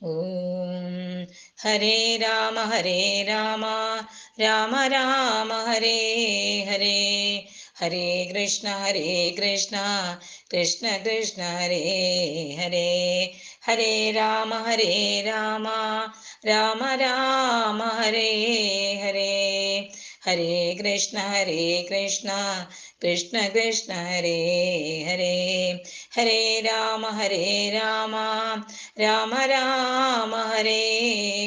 ഓം ഹരേ രാമ രാമ രാമ ഹരേ ഹരേ, ഹരേ കൃഷ്ണ കൃഷ്ണ കൃഷ്ണ ഹരേ ഹരേ, ഹരേ രാമ രാമ രാമ ഹരേ ഹരേ, ഹരേ കൃഷ്ണ കൃഷ്ണ കൃഷ്ണ ഹരേ ഹരേ, ഹരേ രാമ രാമ ഹരേ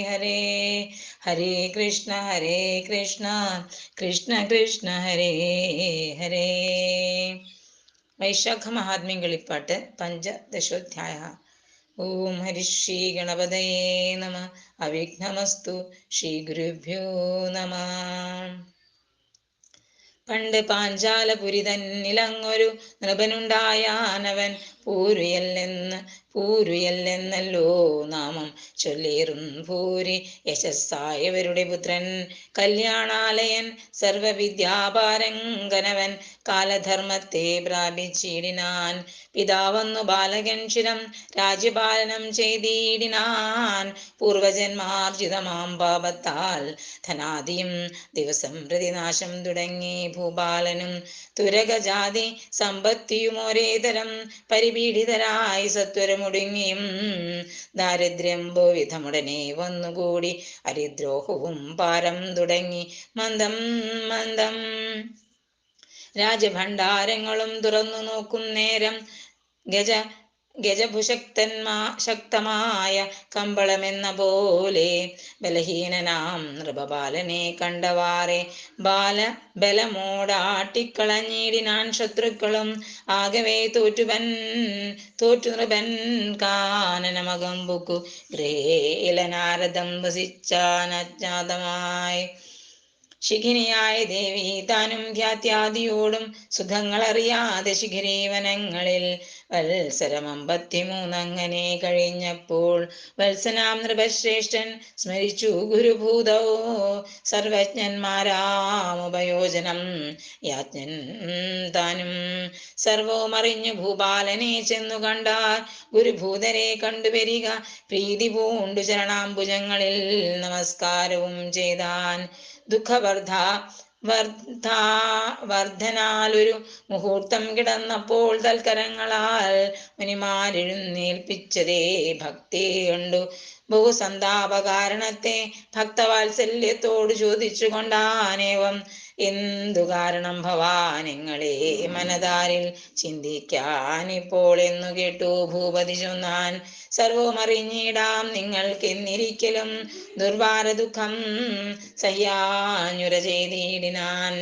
ഹരേ, ഹരേ കൃഷ്ണ കൃഷ്ണ കൃഷ്ണ ഹരേ ഹരേ. വൈശാഖ മഹാത്മ്യം കിളിപ്പാട്ട് പഞ്ചദശോധ്യായ. ഓം ഹരിശ്രീ ഗണപതയേ നമ. അവിഘ്നമസ്തു. ശ്രീ ഗുരുഭ്യോ നമ. പണ്ട് പാഞ്ചാലപുരി തന്നിലങ്ങൊരു നൃപനുണ്ടായാനവൻ പൂരുയല്ലെന്നല്ലോ നാമം ചൊല്ലേറും ഭൂരി യശസ്സായവരുടെ പുത്രൻ കല്യാണാലയൻ സർവവിദ്യാപാരങ്കനവൻ കാലധർമ്മത്തെ പ്രാപിച്ചിടിനാൻ. പിതാവന്നു ബാലകൻ ചിരം രാജ്യപാലനം ചെയ്തിടിനാൻ. പൂർവജന്മാർജിതമാം പാപത്താൽ ധനാദിയും ദിവസം പ്രതിനാശം തുടങ്ങി. ഭൂപാലനും തുരകജാതി സമ്പത്തിയും ഒരേതരം പരിപീഡിതരായി സത്വരമൊടുങ്ങിയും ദാരിദ്ര്യം ബഹുവിധമുടനെ വന്നുകൂടി. ഹരിദ്രോഹവും പാരം തുടങ്ങി മന്ദം മന്ദം. രാജഭണ്ഡാരങ്ങളും തുറന്നു നോക്കും നേരം ശക്തമായ കമ്പളമെന്ന പോലെ ബലഹീനനാം നൃപബാലനെ കണ്ടവാറെ ബലമോടാട്ടിക്കളഞ്ഞിടിനാൻ ശത്രുക്കളും. ആകവേ തോറ്റു നൃപൻ കാനനമകമ്പുക്കു ഗ്രഹേലനാരദം വസിച്ചാനജ്ഞാതമായി. ശിഖിനിയായ ദേവി താനും ധ്യാത്യാദിയോടും സുഖങ്ങളറിയാതെ ശിഖിരീവനങ്ങളിൽ വത്സരം 53 കഴിഞ്ഞപ്പോൾ വത്സനാം നൃപശ്രേഷ്ഠൻ സ്മരിച്ചു ഗുരുഭൂതോ സർവജ്ഞന്മാരാമുപയോജനം യാജ്ഞൻ താനും. സർവവുമറിഞ്ഞു ഭൂപാലനെ ചെന്നു കണ്ടാൽ ഗുരുഭൂതരെ കണ്ടുവരിക പ്രീതി പൂണ്ടു ചരണാംബുജങ്ങളിൽ നമസ്കാരവും ചെയ്താൻ. വർദ്ധനാലൊരു മുഹൂർത്തം കിടന്നപ്പോൾ തൽക്കരങ്ങളാൽ മുനിമാരെഴുന്നേൽപ്പിച്ചതേ ഭക്തി കണ്ടു. ബഹുസന്താപകാരണത്തെ ഭക്തവാത്സല്യത്തോട് ചോദിച്ചു കൊണ്ടാനേവം. എന്തു കാരണം ഭവാനിങ്ങളെ മനതാരിൽ ചിന്തിക്കാനിപ്പോൾ എന്നു കേട്ടു ഭൂപതി ചൊന്നാൻ. സർവവും അറിഞ്ഞിടാം നിങ്ങൾക്കെന്നിരിക്കലും ദുർവാര ദുഃഖം സഹ്യാഞ്ഞുര ചെയ്തിടിനാൻ.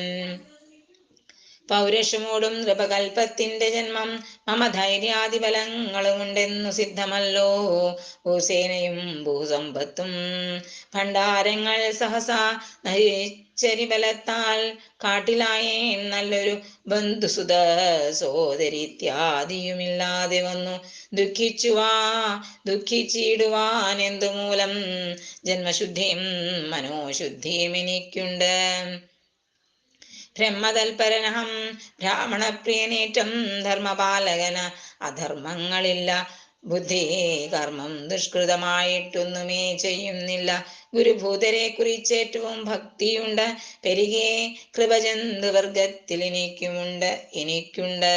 പൗരുഷമോടും നൃപകൽപ്പത്തിന്റെ ജന്മം മമ ധൈര്യാദിബലങ്ങളുമുണ്ടെന്നു സിദ്ധമല്ലോ. ഭൂസേനയും ഭൂസമ്പത്തും ഭണ്ഡാരങ്ങൾ സഹസാ നരിച്ചരിബലത്താൽ കാട്ടിലായേ നല്ലൊരു ബന്ധുസുത സോദരിത്യാദിയുമില്ലാതെ വന്നു ദുഃഖിച്ചിടുവാൻ എന്തു മൂലം. ജന്മശുദ്ധിയും മനോശുദ്ധിയും എനിക്കുണ്ട്. ബ്രഹ്മതൽപരനഹം ബ്രാഹ്മണപ്രിയനേറ്റം ധർമ്മപാലകന അധർമ്മങ്ങളില്ല. ബുദ്ധി കർമ്മം ദുഷ്കൃതമായിട്ടൊന്നുമേ ചെയ്യുന്നില്ല. ഗുരുഭൂതരെ കുറിച്ചേറ്റവും ഭക്തിയുണ്ട്. പെരികെ കൃപജന്തുവർഗത്തിൽ എനിക്കുണ്ട്.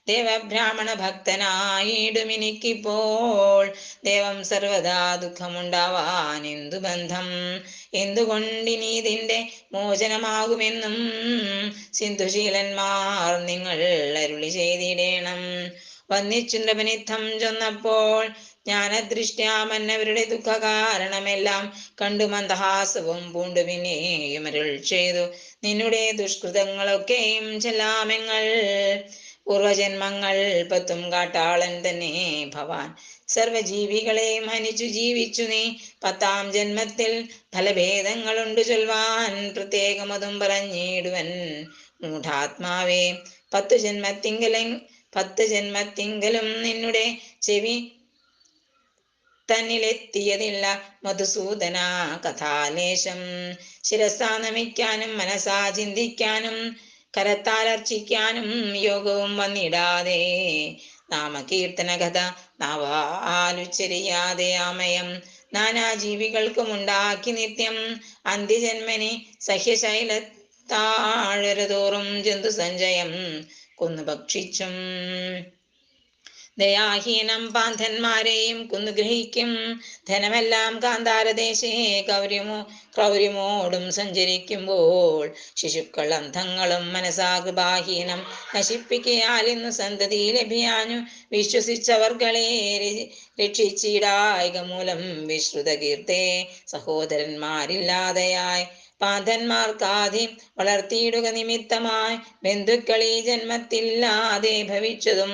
ദേവബ്രാഹ്മണ ഭക്തനായിടും എനിക്കിപ്പോൾ ദേവം സർവദാ ദുഃഖമുണ്ടാവാൻ എന്തു ബന്ധം. എന്തുകൊണ്ടിനീതിന്റെ മോചനമാകുമെന്നും സിന്ധുശീലന്മാർ നിങ്ങൾ അരുളി ചെയ്തിടേണം. വന്നിച്ചു നൃപനിത്തം ചൊന്നപ്പോൾ ജ്ഞാനദൃഷ്ട്യാമന്നവരുടെ ദുഃഖകാരണമെല്ലാം കണ്ടു മന്ദഹാസവും പൂണ്ടു പിന്നെയും അരുൾ ചെയ്തു. നിന്നുടെ ദുഷ്കൃതങ്ങളൊക്കെയും ചെല്ലാമെങ്ങൾ പൂർവജന്മങ്ങൾ 10 കാട്ടാളൻ തന്നെ ഭവാൻ. സർവജീവികളെയും ഹനിച്ചു ജീവിച്ചു നീ 10ാം ജന്മത്തിൽ ഫലഭേദങ്ങളുണ്ട് ചൊൽവാൻ പ്രത്യേകമതും പറഞ്ഞിടുവൻ മൂഢാത്മാവേ. 10 ജന്മത്തിങ്കലും നിന്നുടെ ചെവി തന്നിലെത്തിയതില്ല മധുസൂദന കഥാലേശം. ശിരസാ നമിക്കാനും മനസാ ചിന്തിക്കാനും കരത്താലർച്ചിക്കാനും യോഗവും വന്നിടാതെ നാമകീർത്തന കഥ നാവാലുച്ചരിയാതെ അമയം നാനാജീവികൾക്കും ഉണ്ടാക്കി നിത്യം അന്ത്യജന്മനെ സഹ്യശൈലത്താഴരതോറും ജന്തു സഞ്ചയം കൊന്നു ഭക്ഷിച്ചും ദയാഹീനം പാന്തന്മാരെയും കുന്നുഗ്രഹിക്കും ധനമെല്ലാം കാന്താരദേശേ ക്രൗര്യമോടും സഞ്ചരിക്കുമ്പോൾ ശിശുക്കൾ അന്ധങ്ങളും മനസാകൃപാഹീനം നശിപ്പിക്കയാൽ ഇന്നു സന്തതി ലഭിയാഞ്ഞു വിശ്വസിച്ചവർകളെ രക്ഷിച്ചിടായിക മൂലം വിശ്രുത കീർത്തെ സഹോദരന്മാരില്ലാതെയായി പാന്തന്മാർക്കാദ്യം വളർത്തിയിടുക നിമിത്തമായി ബന്ധുക്കളീ ജന്മത്തില്ലാതെ ഭവിച്ചതും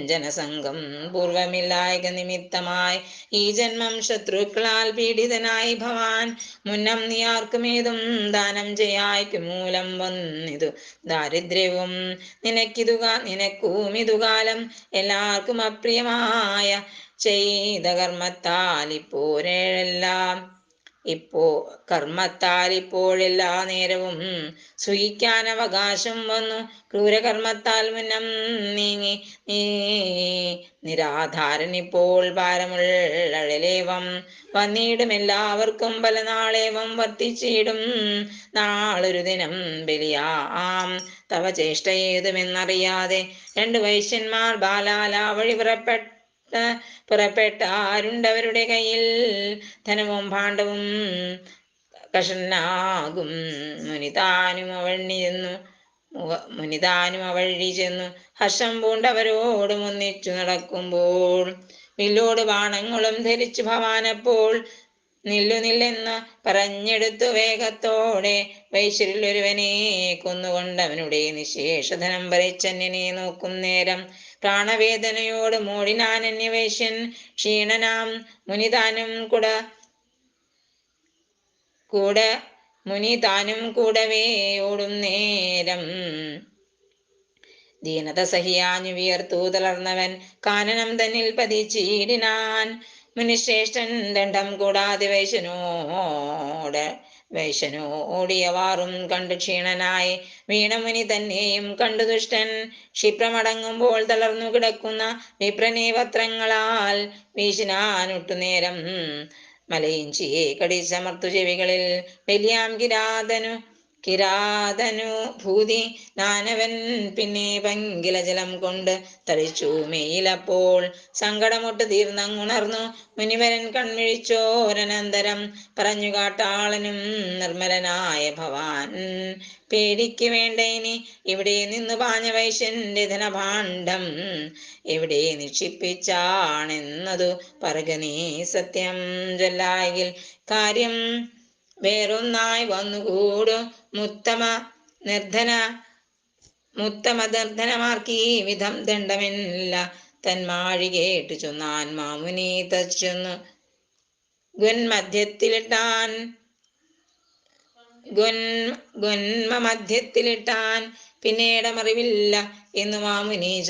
ജനസംഘം പൂർവമില്ലായക നിമിത്തമായി ഈ ജന്മം ശത്രുക്കളാൽ പീഡിതനായി ഭവാൻ മുന്നം നീ ആർക്കുമേതും ദാനം ചെയ്യായ്ക്കു മൂലം വന്നിതു ദാരിദ്ര്യവും നിനക്കും ഇതുകാലം എല്ലാവർക്കും അപ്രിയമായ ചെയ്ത കർമ്മത്താൽ ഇപ്പോഴെല്ലാ നേരവും സുഖിക്കാൻ അവകാശം വന്നു ക്രൂരകർമ്മത്താൽ മുന്നം നീങ്ങി നിരാധാരൻ ഇപ്പോൾ ഭാരമുള്ളഴലേവം വന്നിടും എല്ലാവർക്കും പല നാളേവം വർത്തിച്ചിടും നാളൊരു ദിനം ബലിയാം തവ ചേഷ്ട ഏതുമെന്നറിയാതെ രണ്ട് വൈശ്യന്മാർ ബാലാല വഴി പുറപ്പെട്ടാരുണ്ടവരുടെ കയ്യിൽ ധനവും ഭാണ്ഡവും കഷനാകും മുനിതാനും അവഴി ചെന്നു ഹർഷം പൂണ്ടവരോടും ഒന്നിച്ചു നടക്കുമ്പോൾ വില്ലോട് ബാണങ്ങളും ധരിച്ചു ഭവാനപ്പോൾ നില്ലെന്ന് പറഞ്ഞെടുത്തു വേഗത്തോടെ വൈശ്യരിൽ ഒരുവനെ കൊന്നുകൊണ്ടവനുടെ നിശേഷധനം ഭരിച്ചന്യനെ നോക്കും നേരം പ്രാണവേദനയോട് മോടിനാൻ അന്യവൈശ്യൻ ക്ഷീണനാം മുനിതാനും കൂടവേ ഓടും നേരം ദീനത സഹിയാഞ്ഞു വിയർത്തു തളർന്നവൻ കാനനം തന്നിൽ പതിച്ചീടിനാൻ മുനിശ്രേഷ്ഠൻ ദണ്ഡം കൂടാതെ വൈശ്യനോടിയവാറും കണ്ടു ക്ഷീണനായി വീണമുനി തന്നെയും കണ്ടു ദുഷ്ടൻ ക്ഷിപ്രമടങ്ങുമ്പോൾ തളർന്നു കിടക്കുന്ന വിപ്രനെ വസ്ത്രങ്ങളാൽ വീശിനാനൊട്ടു നേരം മലയിഞ്ചിയെ കടിച്ചമർത്തു ചെവികളിൽ വലിയാം കിരാതനു ഭൂതി നാനവൻ പിന്നെ പങ്കില ജലം കൊണ്ട് തളിച്ചു മേയിലപ്പോൾ സങ്കടമൊട്ട് തീർന്നങ്ങുണർന്നു മുനിവരൻ കൺമിഴിച്ചോരനന്തരം പറഞ്ഞു കാട്ടാളനും നിർമ്മലനായ ഭവാൻ പേടിക്ക് വേണ്ട ഇനി ഇവിടെ നിന്നു പാഞ്ഞ വൈശ്യന്റെ ധനഭാണ്ഡം എവിടെ നിക്ഷിപ്പിച്ചാണെന്നതു പറക നീ സത്യം ചൊല്ലായിൽ കാര്യം വേറൊന്നായി വന്നുകൂടും മുത്തമ നിർധനമാർക്കീ വിധം ദണ്ഡമില്ല തന്മാഴി കേട്ടു ചൊന്നാൻ മാമുനി തച്ചൊന്നു ഗുന്മധ്യത്തിലിട്ടാൻ പിന്നീടമറിവില്ല എന്നു മാമുനി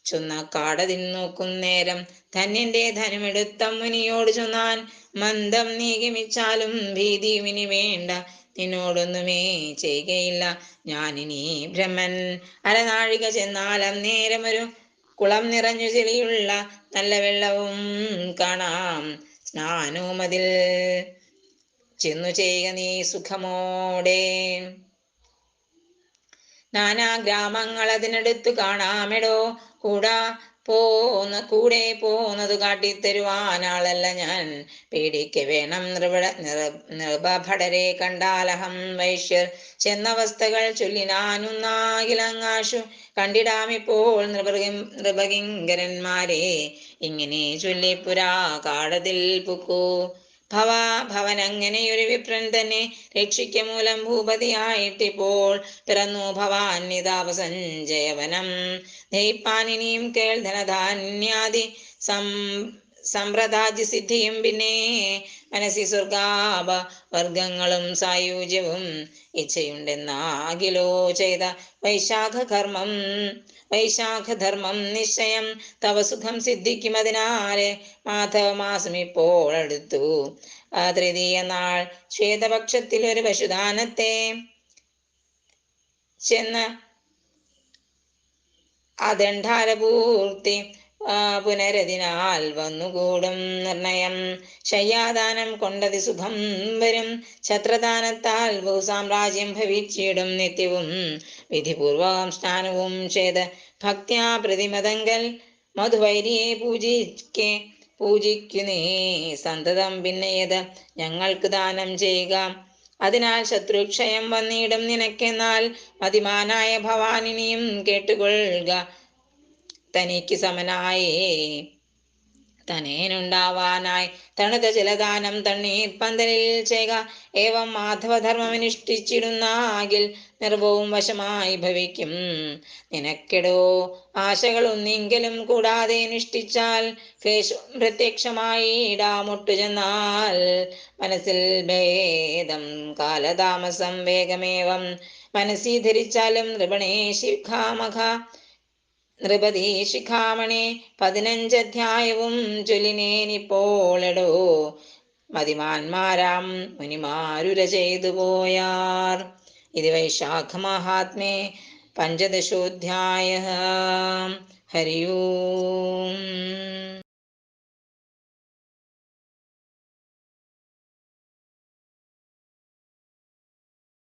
ചൊന്ന കാടതിൻ നോക്കും നേരം ധന്യന്റെ ധനമെടുത്ത മുനിയോട് ചൊന്നാൻ മന്ദം നീ ഗമിച്ചാലും ഭീതി ഇനി വേണ്ട നിന്നോടൊന്നുമേ ചെയ്യുകയില്ല ഞാനിനി ബ്രഹ്മൻ അരനാഴിക ചെന്നാൽ അന്നേരമൊരു കുളം നിറഞ്ഞു ചെളിയുള്ള നല്ല വെള്ളവും കാണാം സ്നാനവും അതിൽ ചെന്നു ചെയ്യുക നീ സുഖമോടെ നാനാ ഗ്രാമങ്ങൾ അതിനടുത്തു കാണാമെടോ കൂടെ പോന്നതു കാട്ടിത്തരുവാനാളല്ല ഞാൻ പേടിക്ക വേണം നൃപഭടരെ കണ്ടാലഹം വൈശ്യർ ചെന്നവസ്ഥകൾ ചൊല്ലിനാനുന്നാകിലങ്ങാശു കണ്ടിടാമിപ്പോൾ നൃപകിങ്കരന്മാരെ ഇങ്ങനെ ചൊല്ലിപ്പുരാ കാടതിൽ പുക്കൂ ഭവനങ്ങനെയൊരു വിപ്രൻ തന്നെ രക്ഷിക്ക മൂലം ഭൂപതിയായിട്ടിപ്പോൾ പിറന്നു ഭവാൻ നിതാപസഞ്ജയവനം ദയിപ്പാനിനിയും കേൾ ധനധാന്യാദി സമ്പ്രദാജി സിദ്ധിയും പിന്നെ മനസ്സി സ്വർഗാപ വർഗങ്ങളും സായുജ്യവും ഇച്ഛയുണ്ടെന്നാകിലോ ചെയ്ത വൈശാഖധർമ്മം നിശ്ചയം തവ സുഖം സിദ്ധിക്കും അതിനാലെ മാധവമാസം ഇപ്പോൾ അടുത്തു തൃതീയ നാൾ ശ്വേതപക്ഷത്തിൽ ഒരു പശുദാനത്തെ ചെന്ന് അദണ്ഡാരപൂർത്തി പുനരതിനാൽ വന്നുകൂടും നിർണയം. ശയ്യാദാനം കൊണ്ടതി സുഖം വരും, ഛത്രദാനത്താൽ ബഹുസാമ്രാജ്യം ഭവിച്ചിടും. നിത്യവും വിധിപൂർവകം സ്നാനവും ചെയ്ത് ഭക്ത്യാ പ്രതിമതങ്കൽ മധുവൈരിയെ പൂജിക്കുന്നേ സന്തതം. പിന്നെയത് ഞങ്ങൾക്ക് ദാനം ചെയ്യുക, അതിനാൽ ശത്രുക്ഷയം വന്നിടും നിനക്കെന്നാൽ. മതിമാനായ ഭവാനിനിയും കേട്ടുകൊള്ളുക, തനിക്ക് സമനായി തനേനുണ്ടാവാനായി തണുത ജലദാനം തണ്ണീർ പന്തലിൽ ചെയ്യുക. ഏവം മാധവധർമ്മമനുഷ്ഠിച്ചിടുന്നാകിൽ നിർഭവും വശമായി ഭവിക്കും നിനക്കെടോ. ആശകളൊന്നെങ്കിലും കൂടാതെ അനുഷ്ഠിച്ചാൽ ക്ലേശം പ്രത്യക്ഷമായി ഇടാമൊട്ടു ചെന്നാൽ. മനസ്സിൽ ഭേദം കാലതാമസം വേഗമേവം മനസ്സി ധരിച്ചാലും നൃപണേ നൃപതി ശിഖാമണി. 15 അധ്യായവും ചൊല്ലിനേനിപ്പോളെടോ, മതിമാന്മാരാം മുനിമാരുര ചെയ്തു പോയാർ. ഇത് വൈശാഖമാഹാത്മ്യേ പഞ്ചദശോധ്യായ. ഹരി ഓം.